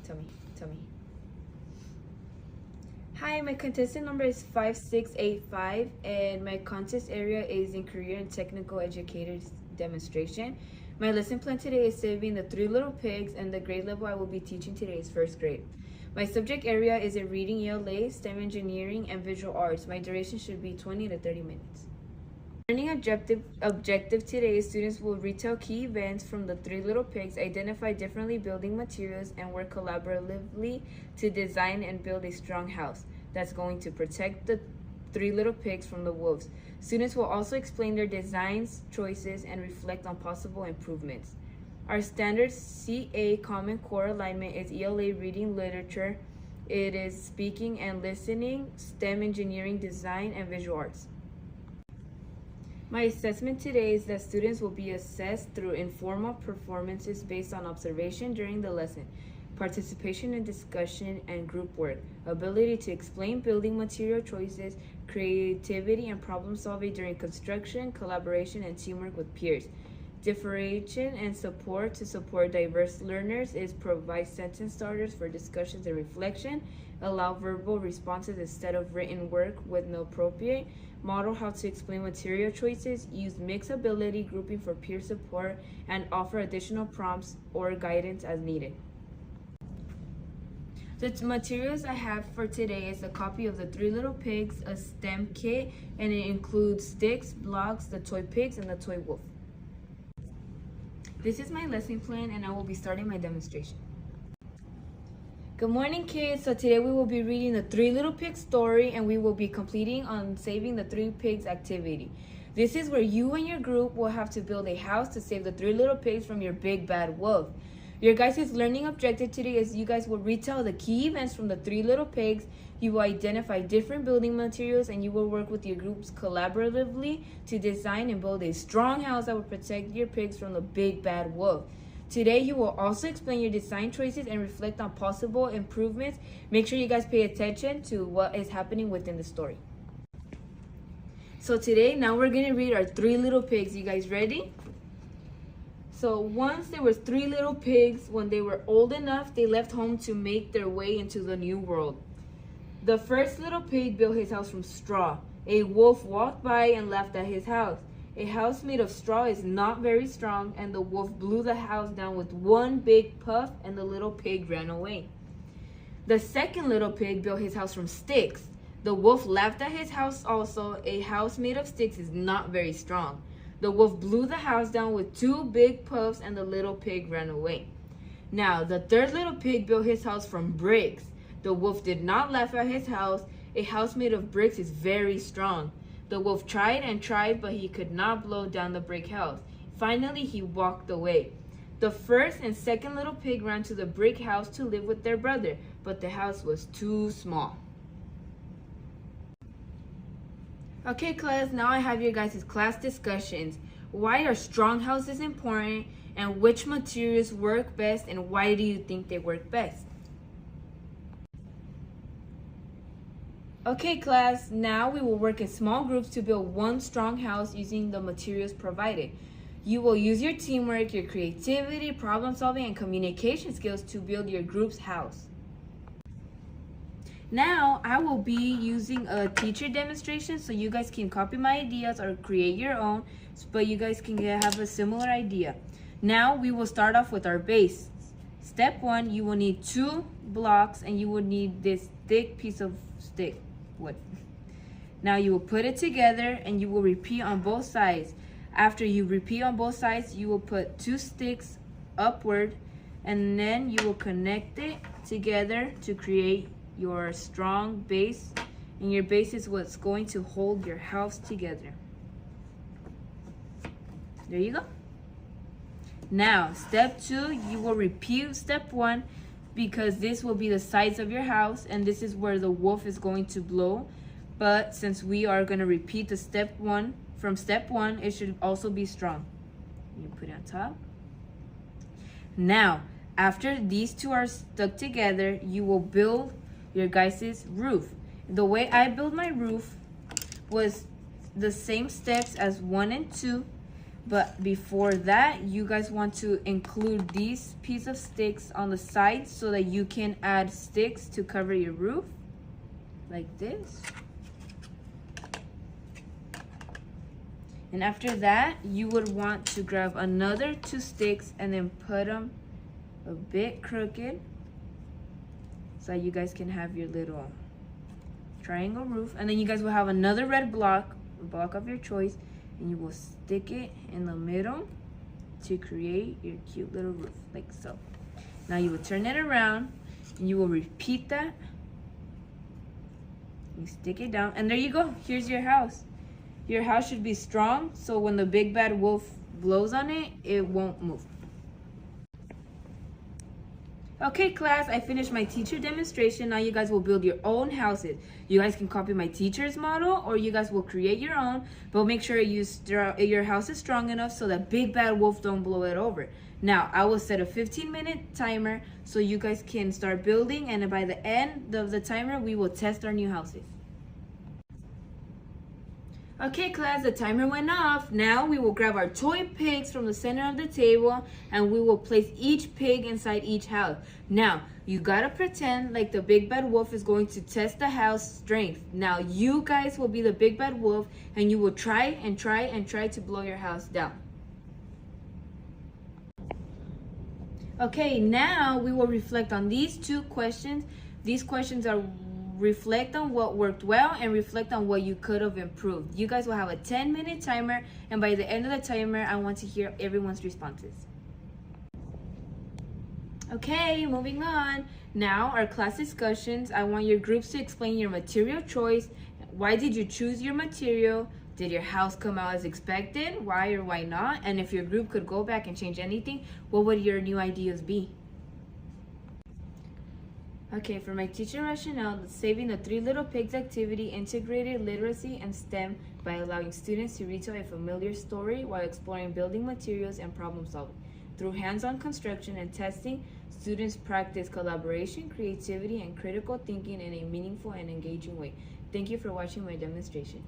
Tell me. Hi, my contestant number is 5685, and my contest area is in career and technical educators demonstration. My lesson plan today is saving the three little pigs, and the grade level I will be teaching today is first grade. My subject area is in reading, ELA, STEM engineering, and visual arts. My duration should be 20 to 30 minutes. Learning objective today, students will retell key events from the three little pigs, identify differently building materials, and work collaboratively to design and build a strong house that's going to protect the three little pigs from the wolves. Students will also explain their designs, choices, and reflect on possible improvements. Our standard CA Common Core alignment is ELA reading literature. It is speaking and listening, STEM engineering, design, and visual arts. My assessment today is that students will be assessed through informal performances based on observation during the lesson, participation in discussion and group work, ability to explain building material choices, creativity and problem solving during construction, collaboration and teamwork with peers. Differentiation and support to support diverse learners is provide sentence starters for discussions and reflection, allow verbal responses instead of written work with no appropriate, model how to explain material choices, use mixed ability grouping for peer support, and offer additional prompts or guidance as needed. The materials I have for today is a copy of the Three Little Pigs, a STEM kit, and it includes sticks, blocks, the toy pigs, and the toy wolf. This is my lesson plan, and I will be starting my demonstration. Good morning, kids. So today we will be reading the Three Little Pigs story, and we will be completing on saving the three pigs activity. This is where you and your group will have to build a house to save the three little pigs from your big bad wolf. Your guys' learning objective today is you guys will retell the key events from the three little pigs. You will identify different building materials, and you will work with your groups collaboratively to design and build a strong house that will protect your pigs from the big bad wolf. Today, you will also explain your design choices and reflect on possible improvements. Make sure you guys pay attention to what is happening within the story. So today, now we're going to read our Three Little Pigs. You guys ready? So once there was three little pigs, when they were old enough, they left home to make their way into the new world. The first little pig built his house from straw. A wolf walked by and laughed at his house. A house made of straw is not very strong, and the wolf blew the house down with one big puff, and the little pig ran away. The second little pig built his house from sticks. The wolf laughed at his house also. A house made of sticks is not very strong. The wolf blew the house down with two big puffs, and the little pig ran away. Now, the third little pig built his house from bricks. The wolf did not laugh at his house. A house made of bricks is very strong. The wolf tried and tried, but he could not blow down the brick house. Finally, he walked away. The first and second little pig ran to the brick house to live with their brother, but the house was too small. Okay, class, now I have your guys' class discussions. Why are strong houses important, and which materials work best, and why do you think they work best? Okay, class, now we will work in small groups to build one strong house using the materials provided. You will use your teamwork, your creativity, problem solving, and communication skills to build your group's house. Now, I will be using a teacher demonstration so you guys can copy my ideas or create your own, but you guys can have a similar idea. Now, we will start off with our base. Step 1, you will need 2 blocks, and you will need this thick piece of wood. Now, you will put it together, and you will repeat on both sides. After you repeat on both sides, you will put 2 sticks upward, and then you will connect it together to create your strong base, and your base is what's going to hold your house together. There you go. Now, step 2, you will repeat step 1 because this will be the sides of your house, and this is where the wolf is going to blow. But since we are going to repeat the step 1, from step 1, it should also be strong. You put it on top. Now, after these two are stuck together, you will build your guys' roof. The way I built my roof was the same steps as 1 and 2, But before that, you guys want to include these piece of sticks on the sides so that you can add sticks to cover your roof, like this. And after that, you would want to grab another 2 sticks and then put them a bit crooked so you guys can have your little triangle roof. And then you guys will have another red block, a block of your choice, and you will stick it in the middle to create your cute little roof, like so. Now you will turn it around and you will repeat that. You stick it down, and there you go. Here's your house. Your house should be strong, so when the big bad wolf blows on it, it won't move. Okay, class, I finished my teacher demonstration. Now you guys will build your own houses. You guys can copy my teacher's model, or you guys will create your own, but make sure your house is strong enough so that big bad wolf don't blow it over. Now, I will set a 15-minute timer so you guys can start building, and by the end of the timer, we will test our new houses. Okay, class, the timer went off. Now we will grab our toy pigs from the center of the table and we will place each pig inside each house. Now, you gotta pretend like the big bad wolf is going to test the house strength. Now, you guys will be the big bad wolf and you will try to blow your house down. Okay, now we will reflect on these 2 questions. These questions are reflect on what worked well and reflect on what you could have improved. You guys will have a 10-minute timer, and by the end of the timer, I want to hear everyone's responses. Okay, moving on. Now, our class discussions. I want your groups to explain your material choice. Why did you choose your material? Did your house come out as expected? Why or why not? And if your group could go back and change anything, what would your new ideas be? Okay, for my teacher rationale, saving the 3 Little Pigs activity integrated literacy and STEM by allowing students to retell a familiar story while exploring building materials and problem solving. Through hands-on construction and testing, students practice collaboration, creativity, and critical thinking in a meaningful and engaging way. Thank you for watching my demonstration.